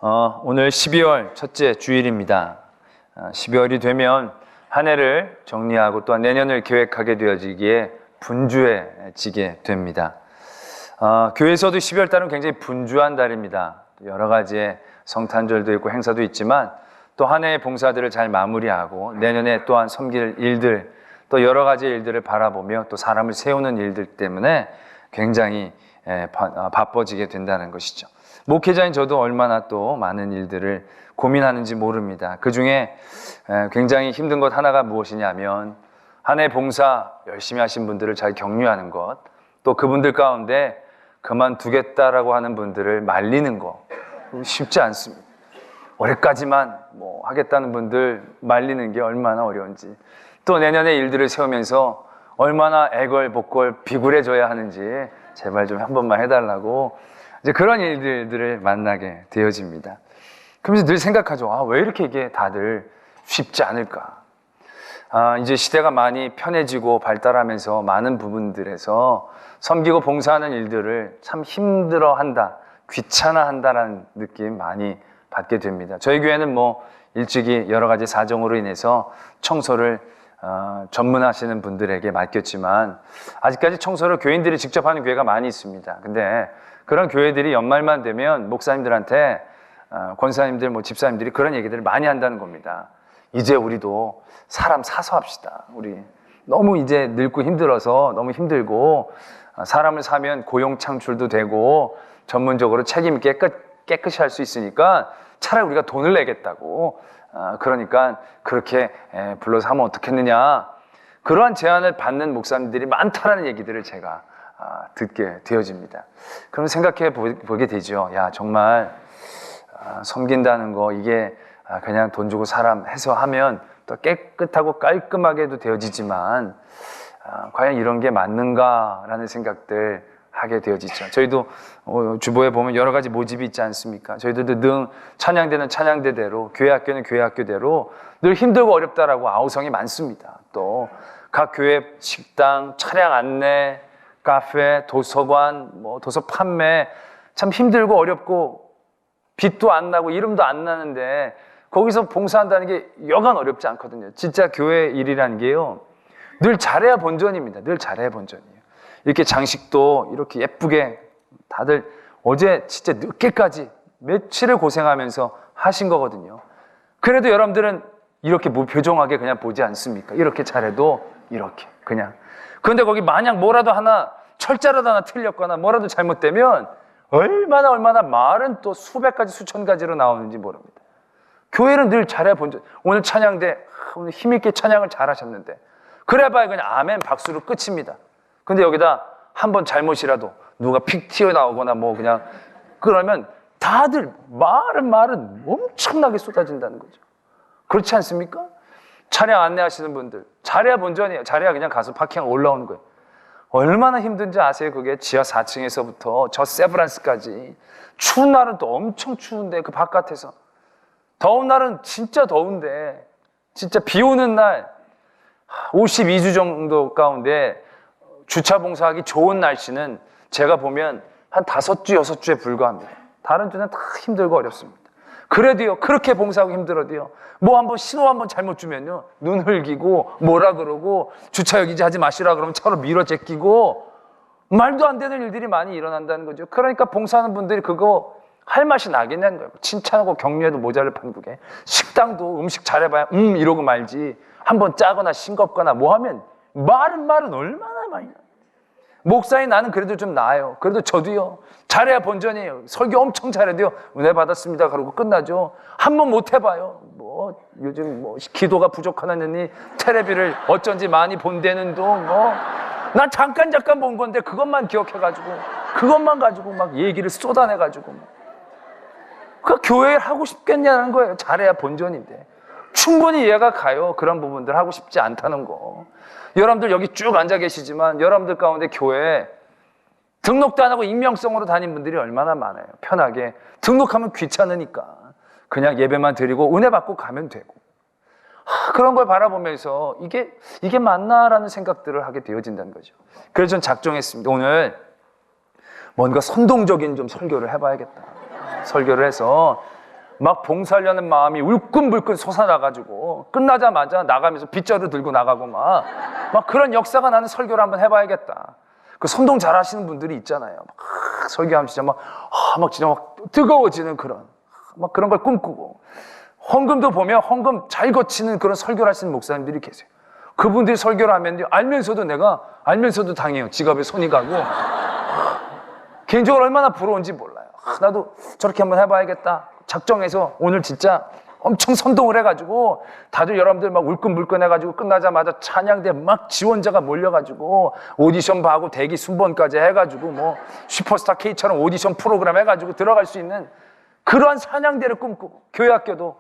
오늘 12월 첫째 주일입니다. 12월이 되면 한 해를 정리하고 또한 내년을 계획하게 되어지기에 분주해지게 됩니다. 교회에서도 12월 달은 굉장히 분주한 달입니다. 여러 가지의 성탄절도 있고 행사도 있지만 또 한 해의 봉사들을 잘 마무리하고 내년에 또한 섬길 일들, 또 여러 가지 일들을 바라보며 또 사람을 세우는 일들 때문에 굉장히 바빠지게 된다는 것이죠. 목회자인 저도 얼마나 또 많은 일들을 고민하는지 모릅니다. 그 중에 굉장히 힘든 것 하나가 무엇이냐면 한 해 봉사 열심히 하신 분들을 잘 격려하는 것, 또 그분들 가운데 그만두겠다라고 하는 분들을 말리는 것 쉽지 않습니다. 올해까지만 하겠다는 분들 말리는 게 얼마나 어려운지, 또 내년에 일들을 세우면서 얼마나 애걸복걸 비굴해져야 하는지 제발 좀 한 번만 해달라고 이제 그런 일들을 만나게 되어집니다. 그러면서 늘 생각하죠. 왜 이렇게 이게 다들 쉽지 않을까? 이제 시대가 많이 편해지고 발달하면서 많은 부분들에서 섬기고 봉사하는 일들을 참 힘들어한다, 귀찮아한다라는 느낌 많이 받게 됩니다. 저희 교회는 일찍이 여러 가지 사정으로 인해서 청소를 전문하시는 분들에게 맡겼지만 아직까지 청소를 교인들이 직접 하는 교회가 많이 있습니다. 근데 그런 교회들이 연말만 되면 목사님들한테 권사님들, 집사님들이 그런 얘기들을 많이 한다는 겁니다. 이제 우리도 사람 사서 합시다. 우리 너무 이제 늙고 힘들어서 너무 힘들고 사람을 사면 고용 창출도 되고 전문적으로 책임 있게 깨끗이 할 수 있으니까 차라리 우리가 돈을 내겠다고, 그러니까 그렇게 불러서 하면 어떻겠느냐, 그러한 제안을 받는 목사님들이 많다라는 얘기들을 제가 듣게 되어집니다. 그럼 생각해 보게 되죠. 정말 섬긴다는 거, 이게 그냥 돈 주고 사람 해서 하면 또 깨끗하고 깔끔하게 해도 되어지지만 과연 이런 게 맞는가라는 생각들 하게 되어지죠. 저희도 주보에 보면 여러 가지 모집이 있지 않습니까? 저희들도 늘 찬양대는 찬양대대로, 교회학교는 교회학교대로 늘 힘들고 어렵다라고 아우성이 많습니다. 또 각 교회 식당, 차량 안내, 카페, 도서관, 도서 판매, 참 힘들고 어렵고 빛도 안 나고 이름도 안 나는데 거기서 봉사한다는 게 여간 어렵지 않거든요. 진짜 교회 일이라는 게요, 늘 잘해야 본전입니다. 늘 잘해야 본전이에요. 이렇게 장식도 이렇게 예쁘게 다들 어제 진짜 늦게까지 며칠을 고생하면서 하신 거거든요. 그래도 여러분들은 이렇게 무표정하게 그냥 보지 않습니까? 이렇게 잘해도 이렇게 그냥. 그런데 거기 만약 뭐라도 하나, 철자라도 하나 틀렸거나 뭐라도 잘못되면 얼마나 말은 또 수백 가지 수천 가지로 나오는지 모릅니다. 교회는 늘 잘해야 본전. 오늘 찬양대 오늘 힘있게 찬양을 잘하셨는데 그래봐야 그냥 아멘 박수로 끝입니다. 근데 여기다 한 번 잘못이라도 누가 픽 튀어나오거나 그냥 그러면 다들 말은 엄청나게 쏟아진다는 거죠. 그렇지 않습니까? 차량 안내하시는 분들 잘해야 본전이에요. 잘해야 그냥 가서 파킹하고 올라오는 거예요. 얼마나 힘든지 아세요? 그게 지하 4층에서부터 저 세브란스까지. 추운 날은 또 엄청 추운데 그 바깥에서, 더운 날은 진짜 더운데, 진짜 비 오는 날 52주 정도 가운데 주차 봉사하기 좋은 날씨는 제가 보면 한 5주, 6주에 불과합니다. 다른 주는 다 힘들고 어렵습니다. 그래도요, 그렇게 봉사하고 힘들어도요, 한번 신호 한번 잘못 주면요, 눈 흘기고 뭐라 그러고 주차 여기 하지 마시라 그러면 차로 밀어 제끼고 말도 안 되는 일들이 많이 일어난다는 거죠. 그러니까 봉사하는 분들이 그거 할 맛이 나겠냐는 거예요. 칭찬하고 격려해도 모자를 판국에. 식당도 음식 잘해봐야 이러고 말지, 한번 짜거나 싱겁거나 하면 말은 얼마나 많이 나요. 목사인 나는 그래도 좀 나아요. 그래도 저도요, 잘해야 본전이에요. 설교 엄청 잘해도요, 은혜 받았습니다 그러고 끝나죠. 한번 못 해봐요. 요즘 기도가 부족하다느니 텔레비를 어쩐지 많이 본다는 둥, 난 잠깐 본 건데 그것만 기억해가지고 그것만 가지고 막 얘기를 쏟아내가지고 그 교회 하고 싶겠냐는 거예요. 잘해야 본전인데. 충분히 이해가 가요. 그런 부분들 하고 싶지 않다는 거. 여러분들 여기 쭉 앉아 계시지만 여러분들 가운데 교회에 등록도 안 하고 익명성으로 다닌 분들이 얼마나 많아요. 편하게 등록하면 귀찮으니까 그냥 예배만 드리고 은혜 받고 가면 되고, 그런 걸 바라보면서 이게 맞나라는 생각들을 하게 되어진다는 거죠. 그래서 전 작정했습니다. 오늘 뭔가 선동적인 좀 설교를 해봐야겠다. 설교를 해서 막 봉사하려는 마음이 울끈불끈 솟아나가지고 끝나자마자 나가면서 빗자루 들고 나가고 막 그런 역사가 나는 설교를 한번 해봐야겠다. 그 선동 잘 하시는 분들이 있잖아요. 막 설교하면 진짜 막 진짜 막 뜨거워지는 그런 걸 꿈꾸고, 헌금도 보면 헌금 잘 거치는 그런 설교를 하시는 목사님들이 계세요. 그분들이 설교를 하면 알면서도 당해요. 지갑에 손이 가고. 개인적으로 얼마나 부러운지 몰라요. 나도 저렇게 한번 해봐야겠다 작정해서 오늘 진짜 엄청 선동을 해가지고 다들 여러분들 막 울끈불끈 해가지고 끝나자마자 찬양대 막 지원자가 몰려가지고 오디션 봐고 대기 순번까지 해가지고 뭐 슈퍼스타 K처럼 오디션 프로그램 해가지고 들어갈 수 있는 그러한 찬양대를 꿈꾸고, 교회 학교도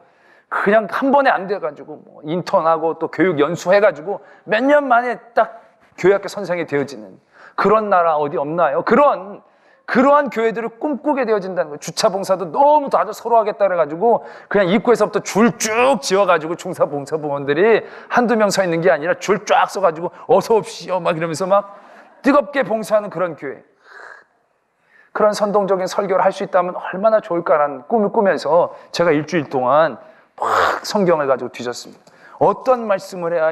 그냥 한 번에 안 돼가지고 뭐 인턴하고 또 교육 연수해가지고 몇 년 만에 딱 교회 학교 선생이 되어지는 그런 나라 어디 없나요? 그러한 교회들을 꿈꾸게 되어진다는 거예요. 주차 봉사도 너무 다들 서로 하겠다 그래가지고 그냥 입구에서부터 줄 쭉 지어가지고 중사 봉사부원들이 한두 명 서 있는 게 아니라 줄 쫙 서가지고 어서 옵시오 막 이러면서 막 뜨겁게 봉사하는 그런 교회. 그런 선동적인 설교를 할 수 있다면 얼마나 좋을까라는 꿈을 꾸면서 제가 일주일 동안 막 성경을 가지고 뒤졌습니다. 어떤 말씀을 해야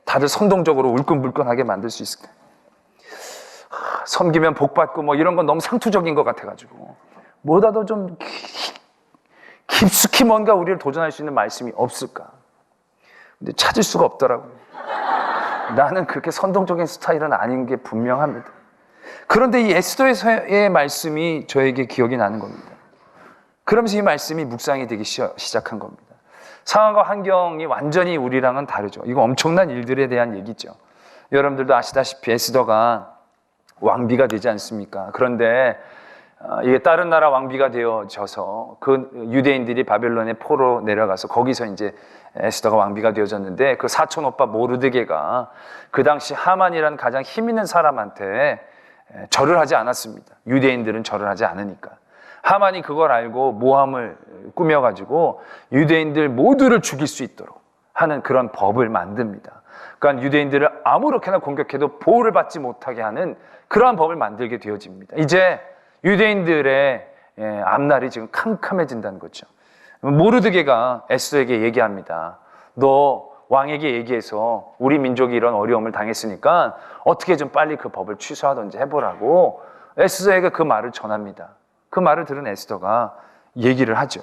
다들 선동적으로 울끈불끈하게 만들 수 있을까? 섬기면 복받고 뭐 이런 건 너무 상투적인 것 같아가지고 뭐라도 좀 깊숙이 뭔가 우리를 도전할 수 있는 말씀이 없을까? 근데 찾을 수가 없더라고요. 나는 그렇게 선동적인 스타일은 아닌 게 분명합니다. 그런데 이 에스더의 말씀이 저에게 기억이 나는 겁니다. 그러면서 이 말씀이 묵상이 되기 시작한 겁니다. 상황과 환경이 완전히 우리랑은 다르죠. 이거 엄청난 일들에 대한 얘기죠. 여러분들도 아시다시피 에스더가 왕비가 되지 않습니까? 그런데 이게 다른 나라 왕비가 되어져서 그 유대인들이 바벨론의 포로 내려가서 거기서 이제 에스더가 왕비가 되어졌는데, 그 사촌 오빠 모르드게가 그 당시 하만이라는 가장 힘 있는 사람한테 절을 하지 않았습니다. 유대인들은 절을 하지 않으니까. 하만이 그걸 알고 모함을 꾸며가지고 유대인들 모두를 죽일 수 있도록 하는 그런 법을 만듭니다. 그러니까 유대인들을 아무렇게나 공격해도 보호를 받지 못하게 하는 그러한 법을 만들게 되어집니다. 이제 유대인들의 앞날이 지금 캄캄해진다는 거죠. 모르드게가 에스더에게 얘기합니다. 너 왕에게 얘기해서 우리 민족이 이런 어려움을 당했으니까 어떻게 좀 빨리 그 법을 취소하든지 해보라고 에스더에게 그 말을 전합니다. 그 말을 들은 에스더가 얘기를 하죠.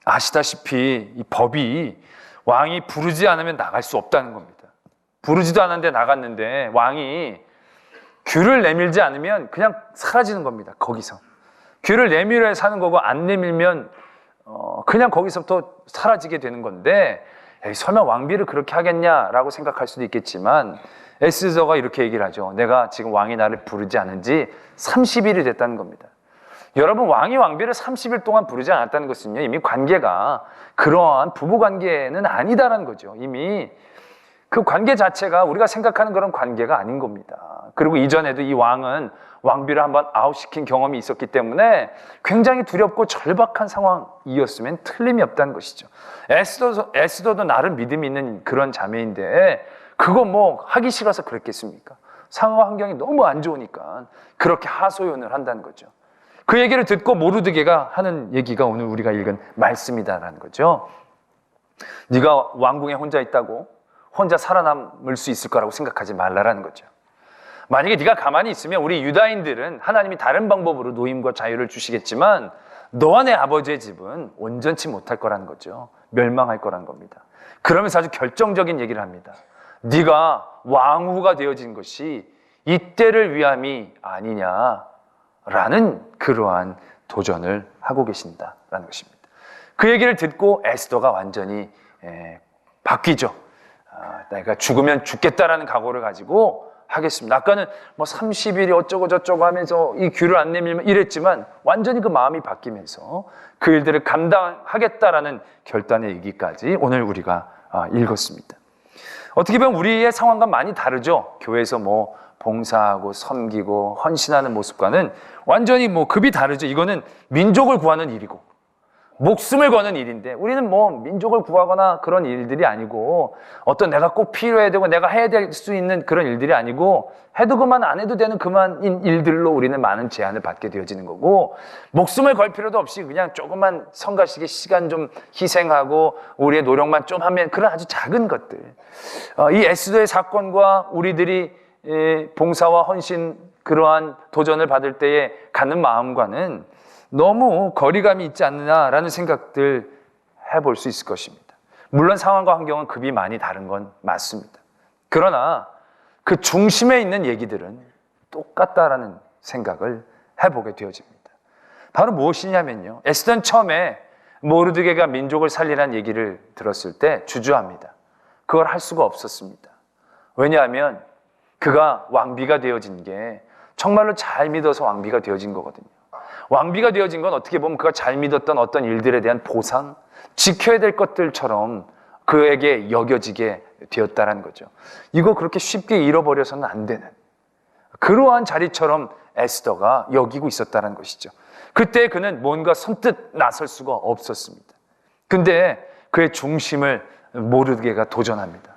아시다시피 이 법이 왕이 부르지 않으면 나갈 수 없다는 겁니다. 부르지도 않았는데 나갔는데 왕이 귀를 내밀지 않으면 그냥 사라지는 겁니다. 거기서 귀를 내밀어야 사는 거고 안 내밀면 그냥 거기서부터 사라지게 되는 건데, 에이, 설마 왕비를 그렇게 하겠냐라고 생각할 수도 있겠지만 에스더가 이렇게 얘기를 하죠. 내가 지금 왕이 나를 부르지 않은 지 30일이 됐다는 겁니다. 여러분, 왕이 왕비를 30일 동안 부르지 않았다는 것은요, 이미 관계가 그러한 부부 관계는 아니다라는 거죠. 이미 그 관계 자체가 우리가 생각하는 그런 관계가 아닌 겁니다. 그리고 이전에도 이 왕은 왕비를 한번 아웃시킨 경험이 있었기 때문에 굉장히 두렵고 절박한 상황이었으면 틀림이 없다는 것이죠. 에스더도 나름 믿음이 있는 그런 자매인데 그거 뭐 하기 싫어서 그랬겠습니까? 상황 환경이 너무 안 좋으니까 그렇게 하소연을 한다는 거죠. 그 얘기를 듣고 모르드게가 하는 얘기가 오늘 우리가 읽은 말씀이다라는 거죠. 네가 왕궁에 혼자 있다고 혼자 살아남을 수 있을 거라고 생각하지 말라라는 거죠. 만약에 네가 가만히 있으면 우리 유다인들은 하나님이 다른 방법으로 노임과 자유를 주시겠지만 너와 내 아버지의 집은 온전치 못할 거라는 거죠. 멸망할 거라는 겁니다. 그러면서 아주 결정적인 얘기를 합니다. 네가 왕후가 되어진 것이 이때를 위함이 아니냐라는 그러한 도전을 하고 계신다라는 것입니다. 그 얘기를 듣고 에스더가 완전히 바뀌죠. 내가 죽으면 죽겠다라는 각오를 가지고 하겠습니다. 아까는 뭐 30일이 어쩌고 저쩌고 하면서 이 귀를 안 내밀면 이랬지만 완전히 그 마음이 바뀌면서 그 일들을 감당하겠다라는 결단의 얘기까지 오늘 우리가 읽었습니다. 어떻게 보면 우리의 상황과 많이 다르죠. 교회에서 뭐 봉사하고 섬기고 헌신하는 모습과는 완전히 뭐 급이 다르죠. 이거는 민족을 구하는 일이고 목숨을 거는 일인데, 우리는 뭐 민족을 구하거나 그런 일들이 아니고, 어떤 내가 꼭 필요해야 되고 내가 해야 될 수 있는 그런 일들이 아니고, 해도 그만 안 해도 되는 그만인 일들로 우리는 많은 제한을 받게 되어지는 거고, 목숨을 걸 필요도 없이 그냥 조금만 성가시게 시간 좀 희생하고 우리의 노력만 좀 하면, 그런 아주 작은 것들, 이 에스더의 사건과 우리들이 봉사와 헌신, 그러한 도전을 받을 때에 갖는 마음과는 너무 거리감이 있지 않느냐라는 생각들 해볼 수 있을 것입니다. 물론 상황과 환경은 급이 많이 다른 건 맞습니다. 그러나 그 중심에 있는 얘기들은 똑같다라는 생각을 해보게 되어집니다. 바로 무엇이냐면요, 에스더는 처음에 모르드게가 민족을 살리라는 얘기를 들었을 때 주저합니다. 그걸 할 수가 없었습니다. 왜냐하면 그가 왕비가 되어진 게 정말로 잘 믿어서 왕비가 되어진 거거든요. 왕비가 되어진 건 어떻게 보면 그가 잘 믿었던 어떤 일들에 대한 보상, 지켜야 될 것들처럼 그에게 여겨지게 되었다는 거죠. 이거 그렇게 쉽게 잃어버려서는 안 되는 그러한 자리처럼 에스더가 여기고 있었다는 것이죠. 그때 그는 뭔가 선뜻 나설 수가 없었습니다. 근데 그의 중심을 모르드게가 도전합니다.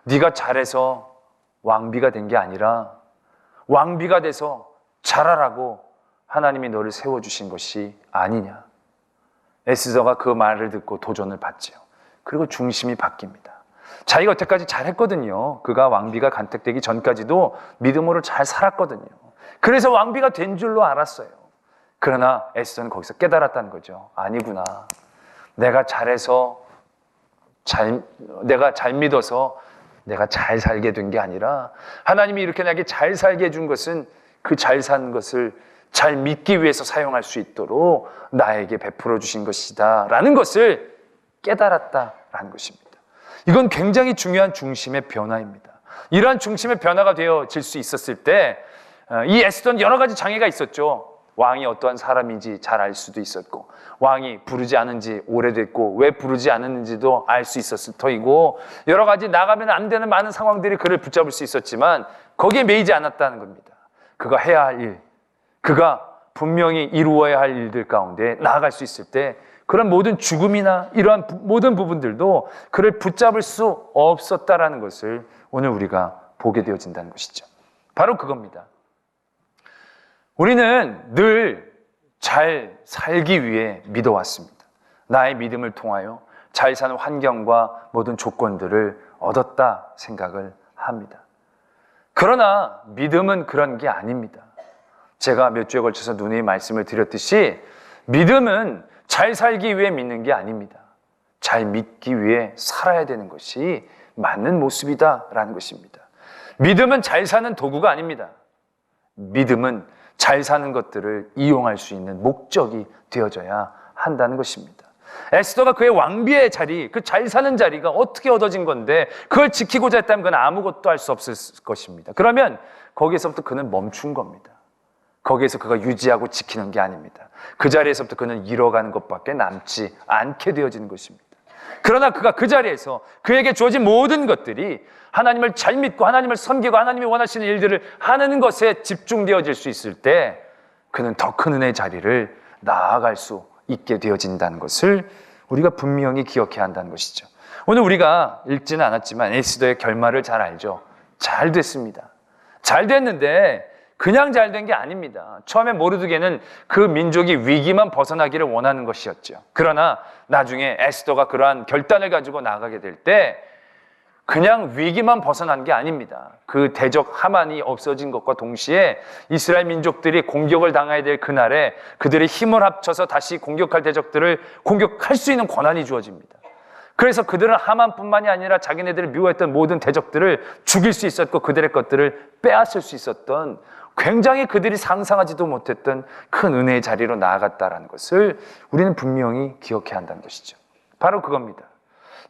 네가 잘해서 왕비가 된 게 아니라 왕비가 돼서 잘하라고 하나님이 너를 세워주신 것이 아니냐. 에스더가 그 말을 듣고 도전을 받지요. 그리고 중심이 바뀝니다. 자기가 여태까지 잘했거든요. 그가 왕비가 간택되기 전까지도 믿음으로 잘 살았거든요. 그래서 왕비가 된 줄로 알았어요. 그러나 에스더는 거기서 깨달았다는 거죠. 아니구나. 내가 잘해서 내가 잘 믿어서 내가 잘 살게 된 게 아니라, 하나님이 이렇게 나에게 잘 살게 해준 것은 그 잘 사는 것을 잘 믿기 위해서 사용할 수 있도록 나에게 베풀어 주신 것이다 라는 것을 깨달았다라는 것입니다. 이건 굉장히 중요한 중심의 변화입니다. 이러한 중심의 변화가 되어질 수 있었을 때 이 에스더는 여러 가지 장애가 있었죠. 왕이 어떠한 사람인지 잘 알 수도 있었고, 왕이 부르지 않은 지 오래됐고 왜 부르지 않았는지도 알 수 있었을 터이고, 여러 가지 나가면 안 되는 많은 상황들이 그를 붙잡을 수 있었지만 거기에 매이지 않았다는 겁니다. 그가 해야 할 일, 그가 분명히 이루어야 할 일들 가운데 나아갈 수 있을 때 그런 모든 죽음이나 이러한 모든 부분들도 그를 붙잡을 수 없었다라는 것을 오늘 우리가 보게 되어진다는 것이죠. 바로 그겁니다. 우리는 늘 잘 살기 위해 믿어왔습니다. 나의 믿음을 통하여 잘 사는 환경과 모든 조건들을 얻었다 생각을 합니다. 그러나 믿음은 그런 게 아닙니다. 제가 몇 주에 걸쳐서 누누이 말씀을 드렸듯이 믿음은 잘 살기 위해 믿는 게 아닙니다. 잘 믿기 위해 살아야 되는 것이 맞는 모습이다라는 것입니다. 믿음은 잘 사는 도구가 아닙니다. 믿음은 잘 사는 것들을 이용할 수 있는 목적이 되어져야 한다는 것입니다. 에스더가 그의 왕비의 자리, 그 잘 사는 자리가 어떻게 얻어진 건데 그걸 지키고자 했다면 그는 아무것도 할 수 없을 것입니다. 그러면 거기에서부터 그는 멈춘 겁니다. 거기에서 그가 유지하고 지키는 게 아닙니다. 그 자리에서부터 그는 잃어가는 것밖에 남지 않게 되어지는 것입니다. 그러나 그가 그 자리에서 그에게 주어진 모든 것들이 하나님을 잘 믿고 하나님을 섬기고 하나님이 원하시는 일들을 하는 것에 집중되어질 수 있을 때 그는 더 큰 은혜의 자리를 나아갈 수 있게 되어진다는 것을 우리가 분명히 기억해야 한다는 것이죠. 오늘 우리가 읽지는 않았지만 에스더의 결말을 잘 알죠. 잘 됐습니다. 잘 됐는데 그냥 잘 된 게 아닙니다. 처음에 모르드게는 그 민족이 위기만 벗어나기를 원하는 것이었죠. 그러나 나중에 에스더가 그러한 결단을 가지고 나가게 될 때 그냥 위기만 벗어난 게 아닙니다. 그 대적 하만이 없어진 것과 동시에 이스라엘 민족들이 공격을 당해야 될 그날에 그들의 힘을 합쳐서 다시 공격할 대적들을 공격할 수 있는 권한이 주어집니다. 그래서 그들은 하만뿐만이 아니라 자기네들을 미워했던 모든 대적들을 죽일 수 있었고 그들의 것들을 빼앗을 수 있었던 굉장히 그들이 상상하지도 못했던 큰 은혜의 자리로 나아갔다는 것을 우리는 분명히 기억해야 한다는 것이죠. 바로 그겁니다.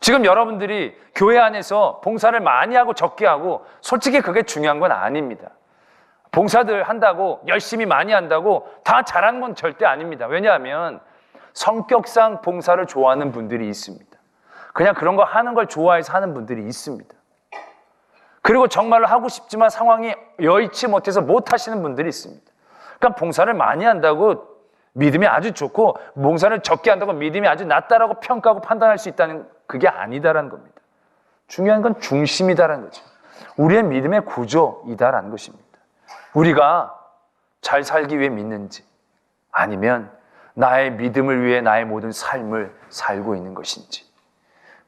지금 여러분들이 교회 안에서 봉사를 많이 하고 적게 하고 솔직히 그게 중요한 건 아닙니다. 봉사들 한다고 열심히 많이 한다고 다 잘하는 건 절대 아닙니다. 왜냐하면 성격상 봉사를 좋아하는 분들이 있습니다. 그냥 그런 거 하는 걸 좋아해서 하는 분들이 있습니다. 그리고 정말로 하고 싶지만 상황이 여의치 못해서 못 하시는 분들이 있습니다. 그러니까 봉사를 많이 한다고 믿음이 아주 좋고 봉사를 적게 한다고 믿음이 아주 낮다라고 평가하고 판단할 수 있다는 그게 아니다라는 겁니다. 중요한 건 중심이다라는 거죠. 우리의 믿음의 구조이다라는 것입니다. 우리가 잘 살기 위해 믿는지 아니면 나의 믿음을 위해 나의 모든 삶을 살고 있는 것인지,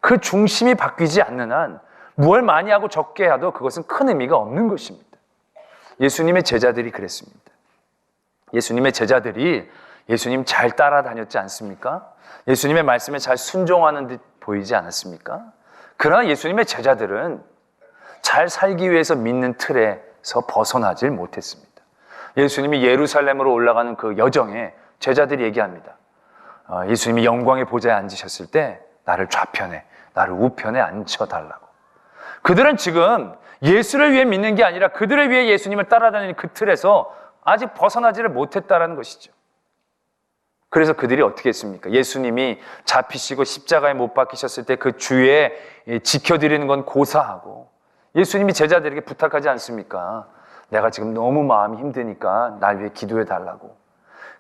그 중심이 바뀌지 않는 한 무엇을 많이 하고 적게 해도 그것은 큰 의미가 없는 것입니다. 예수님의 제자들이 그랬습니다. 예수님의 제자들이 예수님 잘 따라다녔지 않습니까? 예수님의 말씀에 잘 순종하는 듯 보이지 않았습니까? 그러나 예수님의 제자들은 잘 살기 위해서 믿는 틀에서 벗어나질 못했습니다. 예수님이 예루살렘으로 올라가는 그 여정에 제자들이 얘기합니다. 예수님이 영광의 보좌에 앉으셨을 때 나를 좌편에, 나를 우편에 앉혀달라고. 그들은 지금 예수를 위해 믿는 게 아니라 그들을 위해 예수님을 따라다니는 그 틀에서 아직 벗어나지를 못했다는 것이죠. 그래서 그들이 어떻게 했습니까? 예수님이 잡히시고 십자가에 못 박히셨을 때 그 주에 지켜드리는 건 고사하고, 예수님이 제자들에게 부탁하지 않습니까? 내가 지금 너무 마음이 힘드니까 날 위해 기도해 달라고.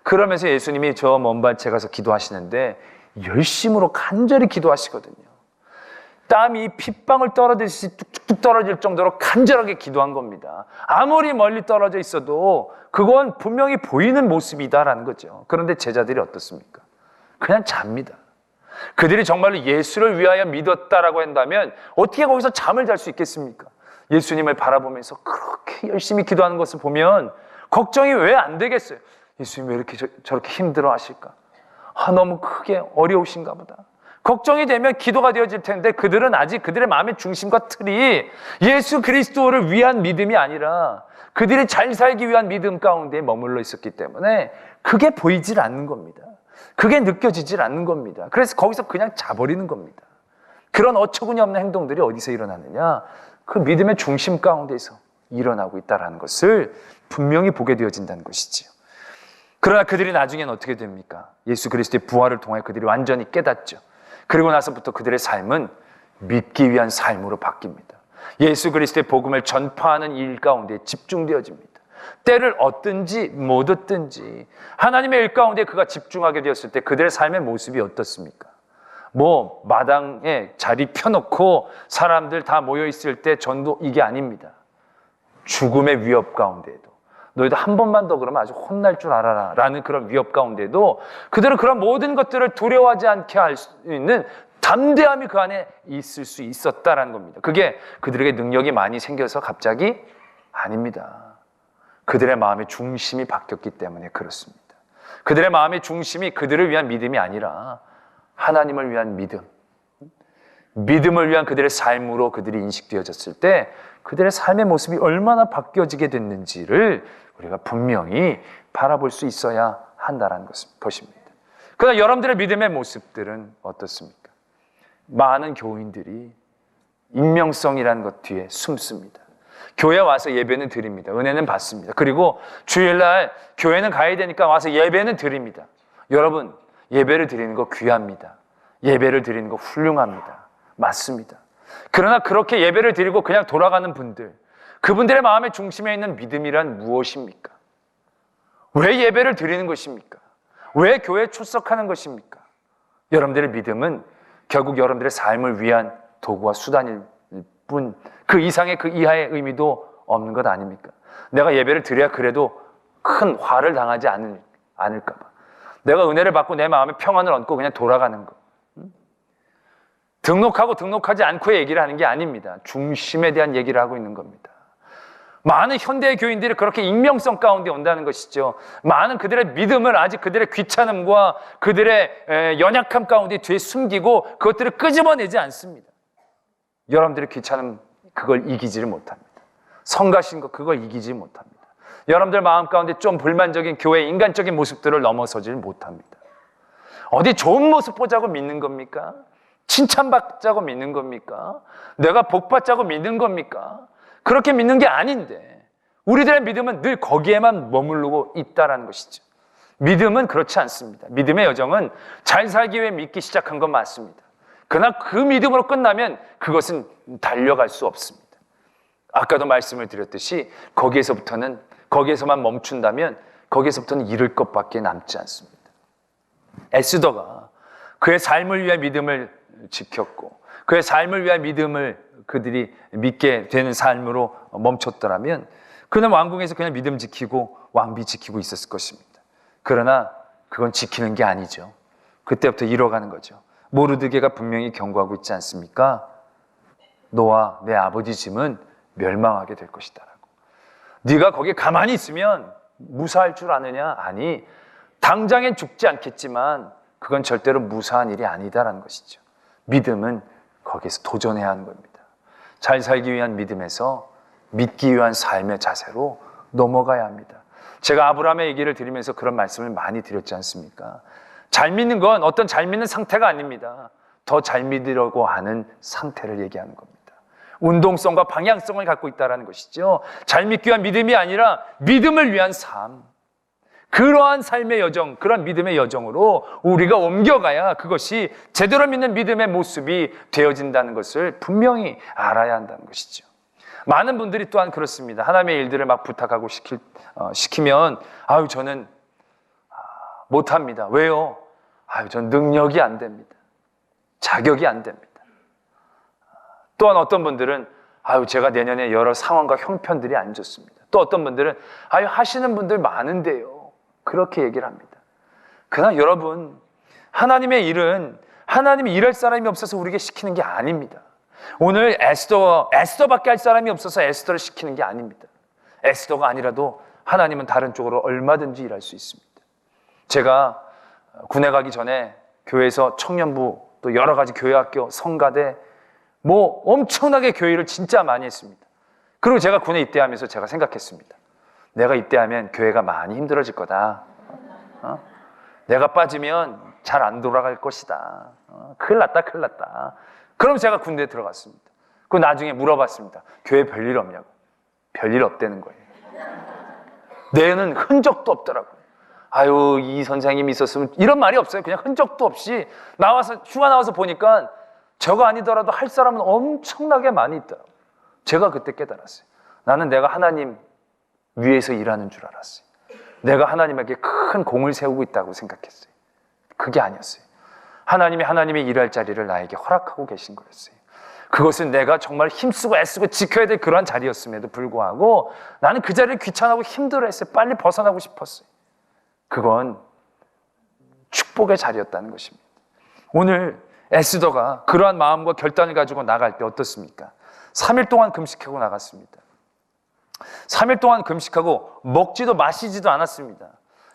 그러면서 예수님이 저 먼 밭에 가서 기도하시는데 열심으로 간절히 기도하시거든요. 땀이 핏방울 떨어지듯이 뚝뚝뚝 떨어질 정도로 간절하게 기도한 겁니다. 아무리 멀리 떨어져 있어도 그건 분명히 보이는 모습이다라는 거죠. 그런데 제자들이 어떻습니까? 그냥 잡니다. 그들이 정말로 예수를 위하여 믿었다라고 한다면 어떻게 거기서 잠을 잘 수 있겠습니까? 예수님을 바라보면서 그렇게 열심히 기도하는 것을 보면 걱정이 왜 안 되겠어요? 예수님 왜 이렇게 저렇게 힘들어 하실까? 너무 크게 어려우신가 보다. 걱정이 되면 기도가 되어질 텐데 그들은 아직 그들의 마음의 중심과 틀이 예수 그리스도를 위한 믿음이 아니라 그들이 잘 살기 위한 믿음 가운데 머물러 있었기 때문에 그게 보이질 않는 겁니다. 그게 느껴지질 않는 겁니다. 그래서 거기서 그냥 자버리는 겁니다. 그런 어처구니 없는 행동들이 어디서 일어나느냐? 그 믿음의 중심 가운데서 일어나고 있다는 것을 분명히 보게 되어진다는 것이지요. 그러나 그들이 나중에는 어떻게 됩니까? 예수 그리스도의 부활을 통해 그들이 완전히 깨닫죠. 그리고 나서부터 그들의 삶은 믿기 위한 삶으로 바뀝니다. 예수 그리스도의 복음을 전파하는 일 가운데 집중되어집니다. 때를 얻든지 못 얻든지 하나님의 일 가운데 그가 집중하게 되었을 때 그들의 삶의 모습이 어떻습니까? 마당에 자리 펴놓고 사람들 다 모여있을 때 전도, 이게 아닙니다. 죽음의 위협 가운데에도 너희도 한 번만 더 그러면 아주 혼날 줄 알아라 라는 그런 위협 가운데도 그들은 그런 모든 것들을 두려워하지 않게 할 수 있는 담대함이 그 안에 있을 수 있었다라는 겁니다. 그게 그들에게 능력이 많이 생겨서 갑자기 아닙니다. 그들의 마음의 중심이 바뀌었기 때문에 그렇습니다. 그들의 마음의 중심이 그들을 위한 믿음이 아니라 하나님을 위한 믿음, 믿음을 위한 그들의 삶으로 그들이 인식되어졌을 때 그들의 삶의 모습이 얼마나 바뀌어지게 됐는지를 우리가 분명히 바라볼 수 있어야 한다는 것입니다. 그러나 여러분들의 믿음의 모습들은 어떻습니까? 많은 교인들이 익명성이라는 것 뒤에 숨습니다. 교회 와서 예배는 드립니다. 은혜는 받습니다. 그리고 주일날 교회는 가야 되니까 와서 예배는 드립니다. 여러분, 예배를 드리는 거 귀합니다. 예배를 드리는 거 훌륭합니다. 맞습니다. 그러나 그렇게 예배를 드리고 그냥 돌아가는 분들, 그분들의 마음의 중심에 있는 믿음이란 무엇입니까? 왜 예배를 드리는 것입니까? 왜 교회에 출석하는 것입니까? 여러분들의 믿음은 결국 여러분들의 삶을 위한 도구와 수단일 뿐 그 이상의 그 이하의 의미도 없는 것 아닙니까? 내가 예배를 드려야 그래도 큰 화를 당하지 않을까 봐. 내가 은혜를 받고 내 마음에 평안을 얻고 그냥 돌아가는 거. 등록하고 등록하지 않고의 얘기를 하는 게 아닙니다. 중심에 대한 얘기를 하고 있는 겁니다. 많은 현대의 교인들이 그렇게 익명성 가운데 온다는 것이죠. 많은 그들의 믿음을 아직 그들의 귀찮음과 그들의 연약함 가운데 뒤에 숨기고 그것들을 끄집어내지 않습니다. 여러분들의 귀찮음 그걸 이기지를 못합니다. 성가신 것 그걸 이기지 못합니다. 여러분들 마음 가운데 좀 불만적인 교회 인간적인 모습들을 넘어서질 못합니다. 어디 좋은 모습 보자고 믿는 겁니까? 칭찬받자고 믿는 겁니까? 내가 복받자고 믿는 겁니까? 그렇게 믿는 게 아닌데 우리들의 믿음은 늘 거기에만 머무르고 있다는 것이죠. 믿음은 그렇지 않습니다. 믿음의 여정은 잘 살기 위해 믿기 시작한 건 맞습니다. 그러나 그 믿음으로 끝나면 그것은 달려갈 수 없습니다. 아까도 말씀을 드렸듯이 거기에서만 멈춘다면 거기에서부터는 잃을 것밖에 남지 않습니다. 에스더가 그의 삶을 위해 믿음을 지켰고 그의 삶을 위해 믿음을 그들이 믿게 되는 삶으로 멈췄더라면 그는 왕궁에서 그냥 믿음 지키고 왕비 지키고 있었을 것입니다. 그러나 그건 지키는 게 아니죠. 그때부터 잃어가는 거죠. 모르드게가 분명히 경고하고 있지 않습니까? 너와 내 아버지 짐은 멸망하게 될 것이다 라고. 네가 거기에 가만히 있으면 무사할 줄 아느냐? 아니, 당장엔 죽지 않겠지만 그건 절대로 무사한 일이 아니다라는 것이죠. 믿음은 거기에서 도전해야 하는 겁니다. 잘 살기 위한 믿음에서 믿기 위한 삶의 자세로 넘어가야 합니다. 제가 아브라함의 얘기를 드리면서 그런 말씀을 많이 드렸지 않습니까? 잘 믿는 건 어떤 잘 믿는 상태가 아닙니다. 더 잘 믿으려고 하는 상태를 얘기하는 겁니다. 운동성과 방향성을 갖고 있다는 것이죠. 잘 믿기 위한 믿음이 아니라 믿음을 위한 삶. 그러한 삶의 여정, 그런 믿음의 여정으로 우리가 옮겨가야 그것이 제대로 믿는 믿음의 모습이 되어진다는 것을 분명히 알아야 한다는 것이죠. 많은 분들이 또한 그렇습니다. 하나님의 일들을 막 부탁하고 시키면 저는 못합니다. 왜요? 전 능력이 안 됩니다. 자격이 안 됩니다. 또한 어떤 분들은 제가 내년에 여러 상황과 형편들이 안 좋습니다. 또 어떤 분들은 하시는 분들 많은데요. 그렇게 얘기를 합니다. 그러나 여러분, 하나님의 일은 하나님이 일할 사람이 없어서 우리에게 시키는 게 아닙니다. 오늘 에스더밖에 할 사람이 없어서 에스더를 시키는 게 아닙니다. 에스더가 아니라도 하나님은 다른 쪽으로 얼마든지 일할 수 있습니다. 제가 군에 가기 전에 교회에서 청년부 또 여러 가지 교회학교, 성가대 엄청나게 교회를 진짜 많이 했습니다. 그리고 제가 군에 입대하면서 제가 생각했습니다. 내가 입대하면 교회가 많이 힘들어질 거다. 내가 빠지면 잘 안 돌아갈 것이다. 큰일 났다. 그럼 제가 군대에 들어갔습니다. 그 나중에 물어봤습니다. 교회 별일 없냐고. 별일 없다는 거예요. 내는 흔적도 없더라고요. 이 선생님이 있었으면 이런 말이 없어요. 그냥 흔적도 없이 휴가 나와서 보니까 저거 아니더라도 할 사람은 엄청나게 많이 있더라고요. 제가 그때 깨달았어요. 나는 내가 하나님 위에서 일하는 줄 알았어요. 내가 하나님에게 큰 공을 세우고 있다고 생각했어요. 그게 아니었어요. 하나님이 일할 자리를 나에게 허락하고 계신 거였어요. 그것은 내가 정말 힘쓰고 애쓰고 지켜야 될 그러한 자리였음에도 불구하고 나는 그 자리를 귀찮아하고 힘들어했어요. 빨리 벗어나고 싶었어요. 그건 축복의 자리였다는 것입니다. 오늘 에스더가 그러한 마음과 결단을 가지고 나갈 때 어떻습니까? 3일 동안 금식하고 나갔습니다. 3일 동안 금식하고 먹지도 마시지도 않았습니다.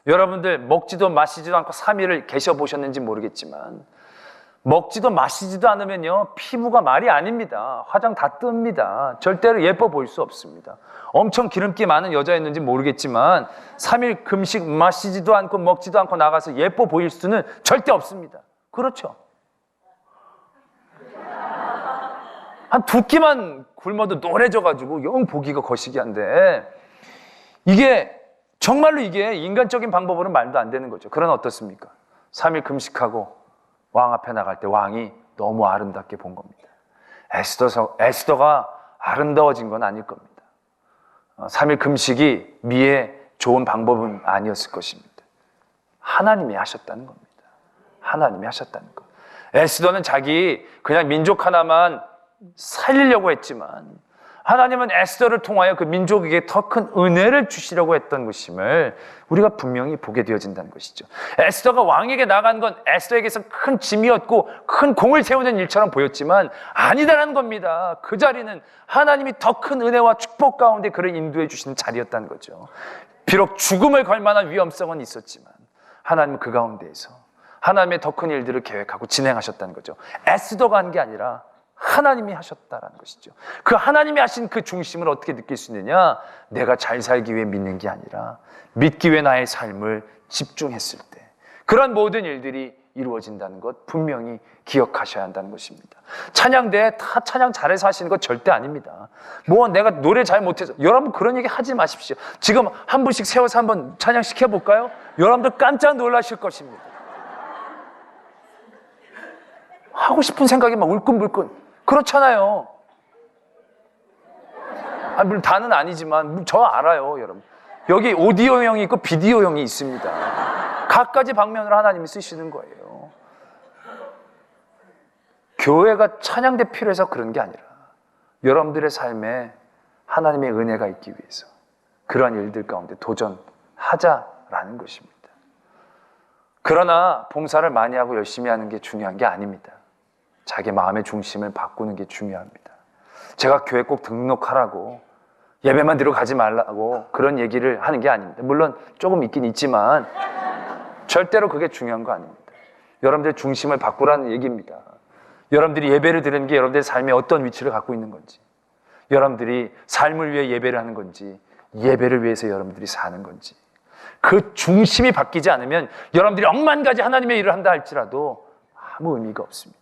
여러분들 먹지도 마시지도 않고 3일을 계셔보셨는지 모르겠지만 먹지도 마시지도 않으면요 피부가 말이 아닙니다. 화장 다 뜹니다. 절대로 예뻐 보일 수 없습니다. 엄청 기름기 많은 여자였는지 모르겠지만 3일 금식 마시지도 않고 먹지도 않고 나가서 예뻐 보일 수는 절대 없습니다. 그렇죠? 한 2끼만 굶어도 노래져가지고 영 보기가 거시기한데 이게 정말로 이게 인간적인 방법으로는 말도 안 되는 거죠. 그러나 어떻습니까? 3일 금식하고 왕 앞에 나갈 때 왕이 너무 아름답게 본 겁니다. 에스더가 아름다워진 건 아닐 겁니다. 3일 금식이 미에 좋은 방법은 아니었을 것입니다. 하나님이 하셨다는 겁니다. 하나님이 하셨다는 것. 에스더는 자기 그냥 민족 하나만 살리려고 했지만 하나님은 에스더를 통하여 그 민족에게 더 큰 은혜를 주시려고 했던 것임을 우리가 분명히 보게 되어진다는 것이죠. 에스더가 왕에게 나간 건 에스더에게서 큰 짐이었고 큰 공을 세우는 일처럼 보였지만 아니다라는 겁니다. 그 자리는 하나님이 더 큰 은혜와 축복 가운데 그를 인도해 주시는 자리였다는 거죠. 비록 죽음을 걸 만한 위험성은 있었지만 하나님은 그 가운데에서 하나님의 더 큰 일들을 계획하고 진행하셨다는 거죠. 에스더가 한 게 아니라 하나님이 하셨다라는 것이죠. 그 하나님이 하신 그 중심을 어떻게 느낄 수 있느냐? 내가 잘 살기 위해 믿는 게 아니라 믿기 위해 나의 삶을 집중했을 때 그런 모든 일들이 이루어진다는 것 분명히 기억하셔야 한다는 것입니다. 찬양대에 다 찬양 잘해서 하시는 것 절대 아닙니다. 내가 노래 잘 못해서 여러분 그런 얘기 하지 마십시오. 지금 한 분씩 세워서 한번 찬양 시켜볼까요? 여러분들 깜짝 놀라실 것입니다. 하고 싶은 생각이 막 울끈불끈 그렇잖아요. 물론 다는 아니지만 저 알아요, 여러분. 여기 오디오형이 있고 비디오형이 있습니다. 갖가지 방면으로 하나님이 쓰시는 거예요. 교회가 찬양대 필요해서 그런 게 아니라 여러분들의 삶에 하나님의 은혜가 있기 위해서 그러한 일들 가운데 도전하자라는 것입니다. 그러나 봉사를 많이 하고 열심히 하는 게 중요한 게 아닙니다. 자기 마음의 중심을 바꾸는 게 중요합니다. 제가 교회 꼭 등록하라고 예배만 들어가지 말라고 그런 얘기를 하는 게 아닙니다. 물론 조금 있긴 있지만 절대로 그게 중요한 거 아닙니다. 여러분들의 중심을 바꾸라는 얘기입니다. 여러분들이 예배를 드리는 게 여러분들의 삶에 어떤 위치를 갖고 있는 건지, 여러분들이 삶을 위해 예배를 하는 건지, 예배를 위해서 여러분들이 사는 건지, 그 중심이 바뀌지 않으면 여러분들이 억만 가지 하나님의 일을 한다 할지라도 아무 의미가 없습니다.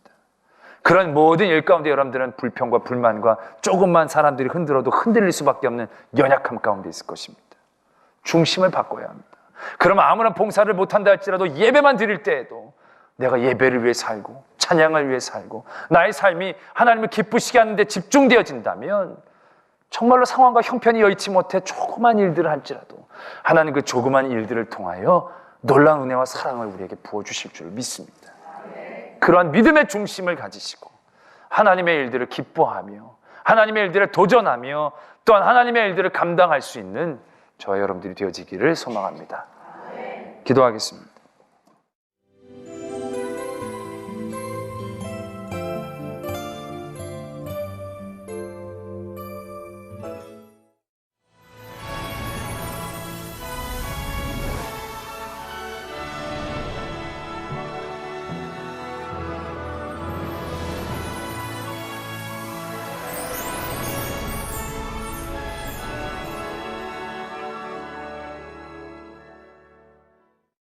그런 모든 일 가운데 여러분들은 불평과 불만과 조금만 사람들이 흔들어도 흔들릴 수밖에 없는 연약함 가운데 있을 것입니다. 중심을 바꿔야 합니다. 그러면 아무런 봉사를 못한다 할지라도 예배만 드릴 때에도 내가 예배를 위해 살고 찬양을 위해 살고 나의 삶이 하나님을 기쁘시게 하는 데 집중되어진다면 정말로 상황과 형편이 여의치 못해 조그만 일들을 할지라도 하나님 그 조그만 일들을 통하여 놀라운 은혜와 사랑을 우리에게 부어주실 줄 믿습니다. 그러한 믿음의 중심을 가지시고 하나님의 일들을 기뻐하며 하나님의 일들을 도전하며 또한 하나님의 일들을 감당할 수 있는 저와 여러분들이 되어지기를 소망합니다. 기도하겠습니다.